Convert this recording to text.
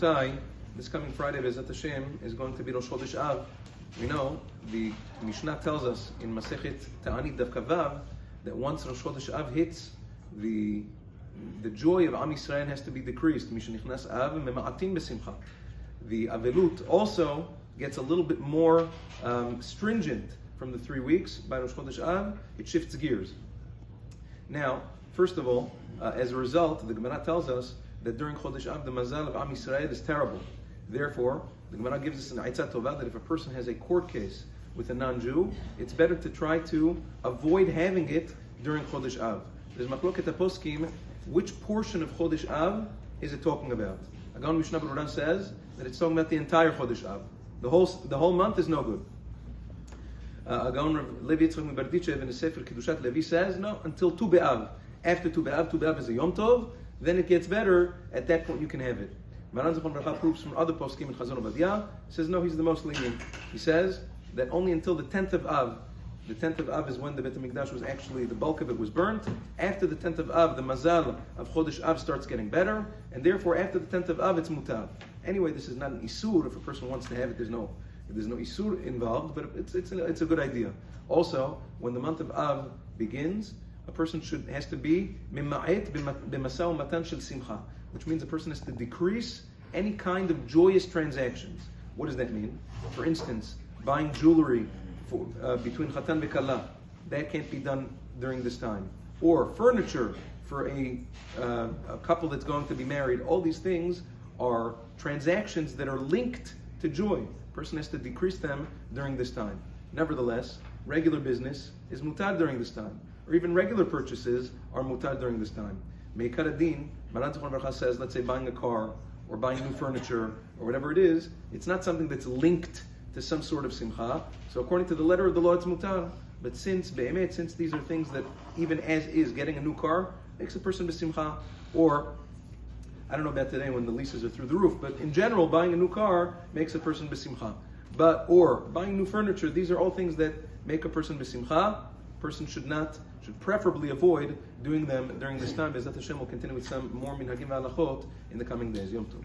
Rabotai, this coming Friday, Be'ezrat Hashem, is going to be Rosh Chodesh Av. We know, the Mishnah tells us in Masechet Ta'anit Daf Kavav that once Rosh Chodesh Av hits, the joy of Am Yisrael has to be decreased. Mishenichnas Av mema'atin besimcha. The Avelut also gets a little bit more stringent from the 3 weeks. By Rosh Chodesh Av, it shifts gears. Now, first of all, as a result, the Gemara tells us that during Chodesh Av, the mazal of Am Yisrael is terrible. Therefore, the Gemara gives us an Aitzah Tovah that if a person has a court case with a non-Jew, it's better to try to avoid having it during Chodesh Av. There's Machloket HaPoskim, which portion of Chodesh Av is it talking about? Agon Mishnah Berurah says that it's talking about the entire Chodesh Av. The whole month is no good. Agon Levi Yitzchak Mibarditchev in the Sefer Kiddushat Levi says, no, until Tu B'Av. After Tu B'Av is a Yom Tov, then it gets better. At that point you can have it. Maran Zechon Bracha proves from other poskim in Chazon Obadiah, says no, he's the most lenient. He says that only until the 10th of Av, the 10th of Av is when the Beit HaMikdash was actually, the bulk of it was burnt. After the 10th of Av, the mazal of Chodesh Av starts getting better, and therefore after the 10th of Av, it's mutar. Anyway, this is not an isur. If a person wants to have it, there's no isur involved, but it's a good idea. Also, when the month of Av begins, a person has to be mima'et b'masau matan shel simcha, which means a person has to decrease any kind of joyous transactions. What does that mean? For instance, buying jewelry between chatan and kala, that can't be done during this time. Or furniture for a couple that's going to be married. All these things are transactions that are linked to joy. A person has to decrease them during this time. Nevertheless, regular business is mutad during this time. Or even regular purchases are mutad during this time. Meikar Adin, Maran Zechon Bracha says, let's say buying a car or buying new furniture or whatever it is, it's not something that's linked to some sort of simcha. So according to the letter of the law, it's mutar. But since these are things that even as is, getting a new car makes a person b'simcha, or I don't know about today when the leases are through the roof, but in general, buying a new car makes a person b'simcha. Or buying new furniture, these are all things that make a person b'simcha. Person should preferably avoid doing them during this time. Be'ezrat Hashem will continue with some more minhagim v'halachot in the coming days. Yom Tov.